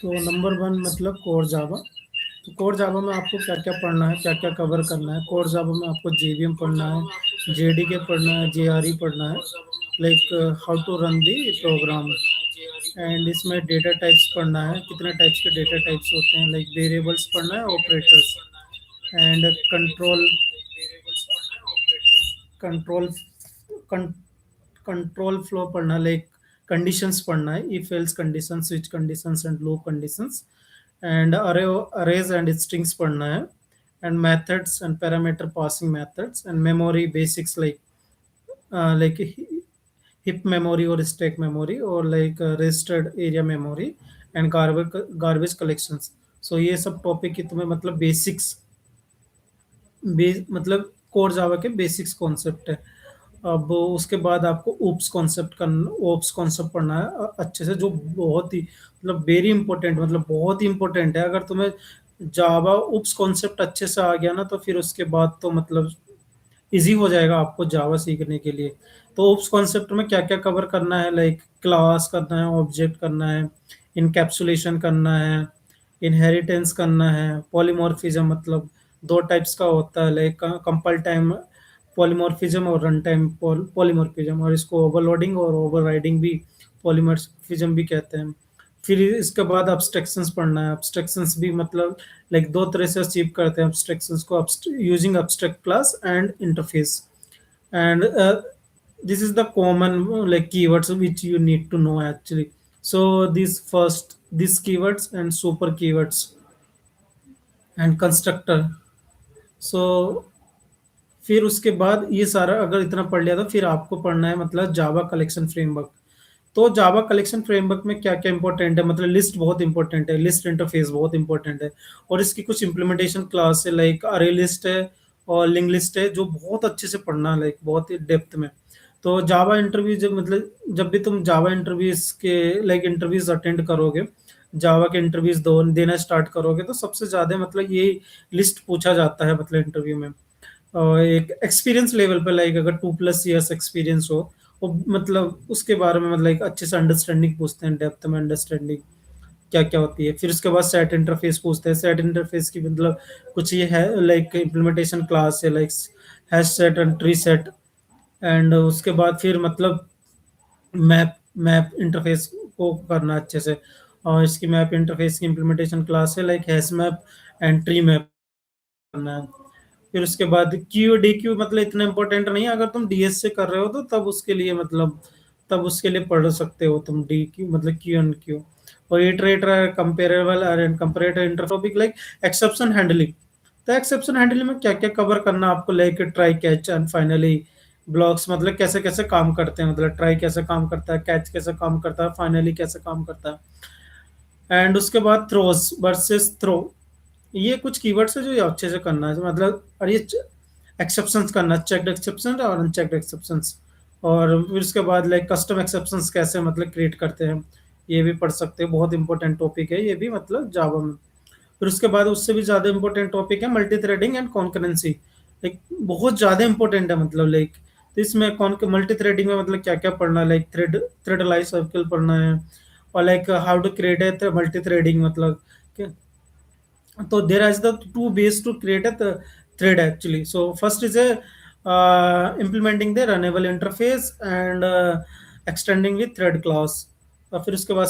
तो number one मतलब core Java. तो कोर जावा में आपको क्या क्या पढ़ना है, क्या क्या कवर करना है। कोर जावा में आपको जेवीएम पढ़ना है, जेडीके पढ़ना है, जेआरई पढ़ना है, like how to run the program. And इसमें डेटा टाइप्स पढ़ना है, कितने टाइप्स के डेटा टाइप्स होते हैं, लाइक वेरिएबल्स पढ़ना है, operators and control control flow पढ़ना, लाइक कंडीशंस पढ़ना है, if else conditions, switch conditions and loop conditions. And arrays and strings पढ़ना है, and methods and parameter passing methods and memory basics, like heap memory और stack memory और like registered area memory and garbage collections. So ये सब topic की तुम्हें मतलब basics मतलब कोर जावा के बेसिक्स कॉन्सेप्ट है। अब उसके बाद आपको ओप्स कॉन्सेप्ट पढ़ना है अच्छे से, जो बहुत ही मतलब वेरी इंपॉर्टेंट, मतलब बहुत ही इंपॉर्टेंट है। अगर तुम्हें जावा ओप्स कॉन्सेप्ट अच्छे से आ गया ना, तो फिर उसके बाद तो मतलब इजी हो जाएगा आपको जावा सीखने के लिए। तो ओप्स कॉन्सेप्ट में क्या क्या कवर करना है, लाइक क्लास करना है, ऑब्जेक्ट करना है, इनकैप्सुलेशन करना है, इनहेरिटेंस करना है, पॉलीमॉर्फिज्म मतलब दो टाइप्स का होता है, लाइक कंपाइल टाइम पॉलीमॉर्फिज्म और रन टाइम पॉलीमॉर्फिज्म, और इसको ओवरलोडिंग और ओवरराइडिंग भी पॉलीमॉर्फिज्म भी कहते हैं। फिर इसके बाद अब्स्ट्रैक्शंस पढ़ना है। अब्स्ट्रैक्शंस भी मतलब लाइक दो तरह से अचीव करते हैं अब्स्ट्रैक्शंस को, using abstract class and interface. and this is the common like keywords which you need to know actually. So these keywords and super keywords and constructor. So फिर उसके बाद ये सारा अगर इतना पढ़ लिया, तो फिर आपको पढ़ना है मतलब जावा कलेक्शन फ्रेमवर्क। तो जावा कलेक्शन फ्रेमवर्क में क्या क्या इंपॉर्टेंट है, मतलब लिस्ट बहुत इंपॉर्टेंट है, लिस्ट इंटरफेस बहुत इंपॉर्टेंट है, और इसकी कुछ इंप्लीमेंटेशन क्लास है, लाइक अरे लिस्ट है और लिंक लिस्ट है, जो बहुत अच्छे से पढ़ना है, लाइक बहुत ही डेप्थ में। तो जावा इंटरव्यू जब मतलब जब भी तुम जावा इंटरव्यूज के लाइक इंटरव्यूज अटेंड करोगे, जावा के इंटरव्यूज दो देना स्टार्ट करोगे, तो सबसे ज्यादा मतलब ये लिस्ट पूछा जाता है मतलब इंटरव्यू में। एक एक्सपीरियंस लेवल पे, लाइक अगर 2+ ईयर्स एक्सपीरियंस हो, वो मतलब उसके बारे में मतलब एक अच्छे से अंडरस्टैंडिंग पूछते हैं, डेप्थ में अंडरस्टैंडिंग क्या क्या होती है। फिर उसके बाद सेट इंटरफेस पूछते हैं। सेट इंटरफेस की मतलब कुछ ये है लाइक इम्प्लीमेंटेशन क्लास है, like hash set and tree set. And उसके बाद फिर मतलब मैप मैप इंटरफेस को करना अच्छे से, और इसकी मैप इंटरफेस की इम्प्लीमेंटेशन क्लास है, like hash map and tree map करना है। फिर उसके बाद क्यू डी क्यू मतलब इतना इंपॉर्टेंट नहीं है, अगर तुम डीएस से कर रहे हो तो तब उसके लिए मतलब तब उसके लिए पढ़ सकते हो तुम डी क्यू मतलब क्यू एंड क्यू। और इटरेटर कंपेरेबल एंड कंपेरेटर इंटरटॉपिक, लाइक एक्सेप्शन हैंडलिंग। तो एक्सेप्शन हैंडलिंग में क्या क्या कवर करना आपको, like try catch and finally blocks, मतलब कैसे कैसे काम करते हैं, मतलब ट्राई कैसे काम करता है, कैच कैसे काम करता है, फाइनली कैसे काम करता है। एंड उसके बाद थ्रोस वर्सेस थ्रो, ये कुछ कीवर्ड्स है जो ये अच्छे से करना है, मतलब और ये एक्सेप्शंस करना, चेक्ड एक्सेप्शन और अनचेक्ड एक्सेप्शंस। और फिर उसके बाद लाइक कस्टम एक्सेप्शंस कैसे मतलब क्रिएट करते हैं, ये भी पढ़ सकते हैं, बहुत इंपॉर्टेंट टॉपिक है ये भी मतलब जावा में। फिर उसके बाद उससे भी ज्यादा इंपॉर्टेंट टॉपिक है multi threading and concurrency, like बहुत ज्यादा इंपॉर्टेंट है मतलब लाइक। तो इसमें कौन मल्टी थ्रेडिंग में मतलब क्या क्या पढ़ना है, like thread thread life circle पढ़ना है, और like how to create a multi threading मतलब so there is the two ways to create a thread actually. So first is a implementing the runnable interface and extending with thread class। और फिर उसके बाद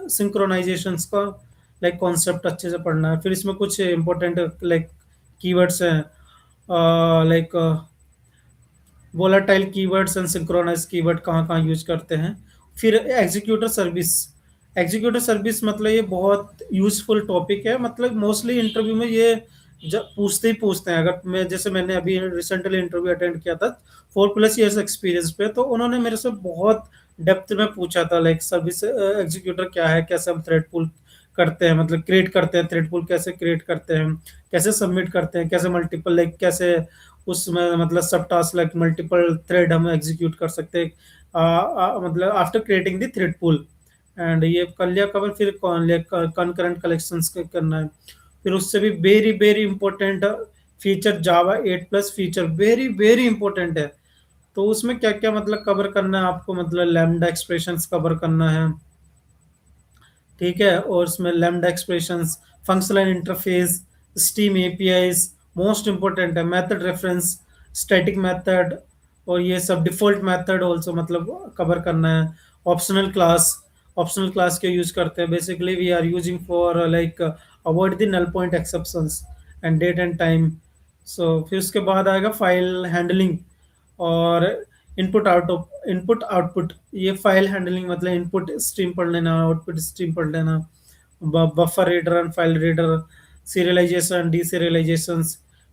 synchronisations का like concept अच्छे से पढ़ना है। फिर इसमें कुछ इंपॉर्टेंट लाइक कीवर्ड्स हैं, like volatile keywords and synchronize keyword कहाँ कहाँ यूज करते हैं। फिर एग्जीक्यूटर सर्विस। एग्जीक्यूटर सर्विस मतलब ये बहुत यूजफुल टॉपिक है, मतलब मोस्टली इंटरव्यू में ये जब पूछते ही पूछते हैं। अगर मैं जैसे मैंने अभी रिसेंटली इंटरव्यू अटेंड किया था 4+ ईयर्स एक्सपीरियंस पे, तो उन्होंने मेरे से बहुत डेप्थ में पूछा था, लाइक सर्विस एग्जीक्यूटर क्या है, कैसे हम थ्रेड पुल करते हैं, मतलब क्रिएट करते हैं, थ्रेड पुल कैसे क्रिएट करते हैं, कैसे सबमिट करते हैं, कैसे मल्टीपल लाइक कैसे उसमें मतलब सब टास्क लाइक मल्टीपल थ्रेड हम एग्जीक्यूट कर सकते हैं, मतलब after creating the thread pool. And ये कर लिया कवर। फिर कॉन्करेंट कलेक्शंस करना है। फिर उससे भी वेरी वेरी इंपॉर्टेंट फीचर जावा 8+ फीचर वेरी वेरी इंपॉर्टेंट है। तो उसमें क्या क्या मतलब कवर करना है आपको, मतलब लैम्डा एक्सप्रेशंस कवर करना है, ठीक है, और उसमें lambda expressions, functional interface, stream APIs, most important है मेथड रेफरेंस, स्टैटिक मेथड, और ये सब डिफॉल्ट मेथड ऑल्सो मतलब कवर करना है। ऑप्शनल क्लास, ऑप्शनल क्लास के यूज करते हैं basically we are using for like avoid the null pointer exceptions and date and time. So फिर उसके बाद आएगा फाइल हैंडलिंग और इनपुट आउटपुट। ये फाइल हैंडलिंग मतलब इनपुट स्ट्रीम पढ़ लेना, आउटपुट स्ट्रीम पढ़ लेना, buffer reader and file reader, serialization, deserialization.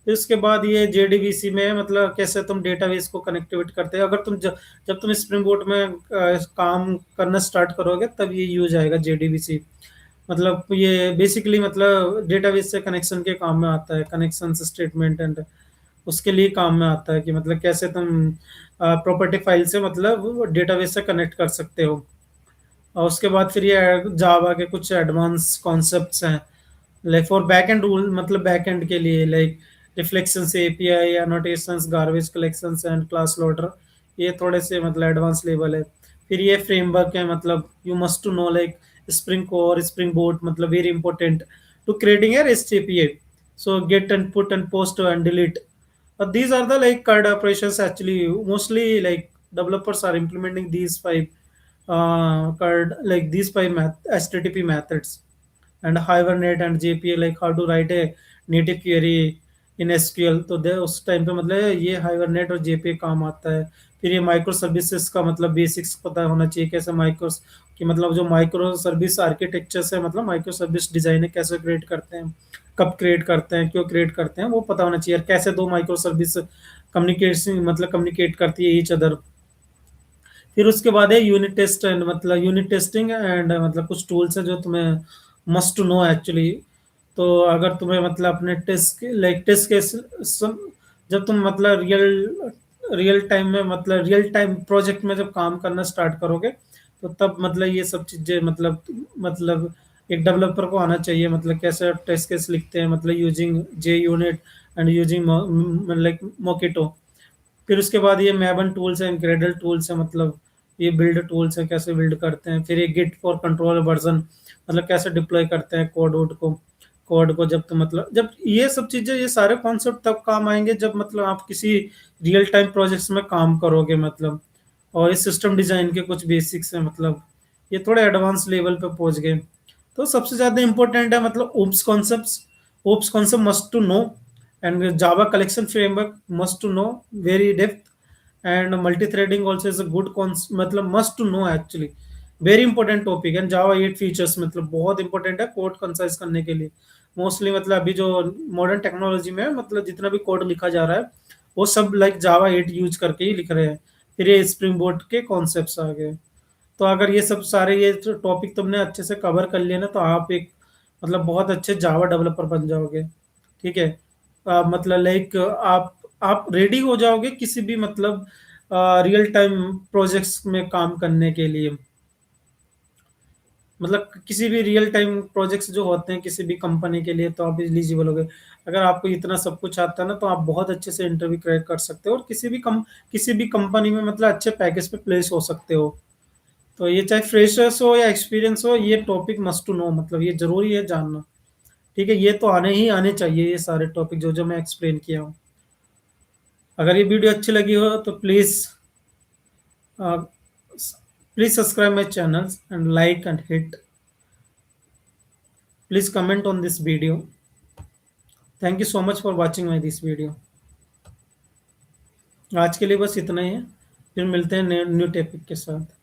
फिर उसके बाद ये जेडीबीसी में मतलब कैसे तुम डेटाबेस को कनेक्टिविट करते हैं। अगर तुम जब तुम स्प्रिंग बोट में काम करना स्टार्ट करोगे तब ये यूज आएगा जेडीबीसी। मतलब ये बेसिकली मतलब डेटाबेस से कनेक्शन के काम में आता है, कनेक्शन स्टेटमेंट एंड उसके लिए काम में आता है कि मतलब कैसे तुम प्रॉपर्टी फाइल से मतलब डेटाबेस से कनेक्ट कर सकते हो। और उसके बाद फिर ये जावा के कुछ एडवांस कॉन्सेप्ट्स हैं like for back and rule, मतलब बैक एंड के लिए लाइक रिफ्लेक्शन से API, annotations, garbage collections and class loader, ये थोड़े से मतलब एडवांस लेवल है। फिर ये फ्रेमवर्क है मतलब you must to know like Spring Core, Spring Boot मतलब very important to creating a REST API. So get and put and post and delete, these are the like CRUD operations actually. Mostly like developers are implementing these five CRUD, like these five HTTP methods, and Hibernate and JPA, like how to write a native query in SQL। तो दे उस time पे मतलब ये Hibernate और JPA काम आता है। फिर ये माइक्रो सर्विसेज का मतलब बेसिक्स पता होना चाहिए, कैसे माइक्रो कि मतलब जो माइक्रो सर्विस आर्किटेक्चर से मतलब माइक्रो सर्विस डिजाइनर कैसे क्रिएट करते हैं, कब क्रिएट करते हैं, क्यों क्रिएट करते हैं, वो पता होना चाहिए। और कैसे दो माइक्रो सर्विस कम्युनिकेशन मतलब कम्युनिकेट करती है ईच अदर। फिर उसके बाद है यूनिट टेस्ट एंड मतलब यूनिट टेस्टिंग एंड मतलब कुछ टूल्स है जो तुम्हें मस्ट टू नो एक्चुअली। तो अगर तुम्हें मतलब अपने टेस्ट लाइक टेस्ट केस जब तुम मतलब रियल टाइम में मतलब रियल टाइम प्रोजेक्ट में जब काम करना स्टार्ट करोगे तो तब मतलब ये सब चीजें मतलब एक डेवलपर को आना चाहिए मतलब कैसे टेस्ट केस लिखते हैं मतलब using JUnit and using like Mockito. फिर उसके बाद ये मैबन टूल्स हैं, ग्रेडल टूल्स हैं, मतलब ये बिल्ड टूल्स हैं, कैसे बिल्ड करते हैं। फिर ये गिट फॉर कंट्रोल वर्जन, मतलब कैसे डिप्लॉय करते हैं कोड को जब तो मतलब जब ये सब चीजें ये सारे कॉन्सेप्ट तब काम आएंगे जब मतलब आप किसी रियल टाइम प्रोजेक्ट्स में काम करोगे मतलब। और इस सिस्टम डिजाइन के कुछ बेसिक्स हैं मतलब ये थोड़े एडवांस लेवल पे पहुंच गए। तो सबसे ज्यादा इंपॉर्टेंट है मतलब OOPs concept must to know, and Java collection framework must to know very depth, and multi-threading also is a good मतलब must to know actually, very important topic। and Java 8 features मतलब बहुत important है code concise करने के लिए। Mostly मतलब अभी जो मॉडर्न टेक्नोलॉजी में मतलब जितना भी कोड लिखा जा रहा है वो सब लाइक जावा 8 यूज करके ही लिख रहे हैं। फिर ये स्प्रिंग बोर्ड के कॉन्सेप्ट्स आ गए। तो अगर ये सब सारे ये टॉपिक तुमने अच्छे से कवर कर लिया ना तो आप एक मतलब बहुत अच्छे जावा डेवलपर बन जाओगे। ठीक है, मतलब लाइक आप रेडी हो जाओगे किसी भी मतलब रियल टाइम प्रोजेक्ट्स में काम करने के लिए। मतलब किसी भी रियल टाइम प्रोजेक्ट्स जो होते हैं किसी भी कंपनी के लिए तो आप एलिजिबल हो गए। अगर आपको इतना सब कुछ आता है ना तो आप बहुत अच्छे से इंटरव्यू क्रैक कर सकते हो और किसी भी कंपनी में मतलब अच्छे पैकेज पे प्लेस हो सकते हो। तो ये चाहे फ्रेशर्स हो या एक्सपीरियंस हो ये टॉपिक मस्ट टू नो, मतलब ये जरूरी है जानना। ठीक है, ये तो आने चाहिए ये सारे टॉपिक जो जो मैं एक्सप्लेन किया हूँ। अगर ये वीडियो अच्छी लगी हो तो please subscribe my channel and like and hit, please comment on this video. Thank you so much for watching my this video. आज के लिए बस इतना ही है, फिर मिलते हैं न्यू टॉपिक के साथ।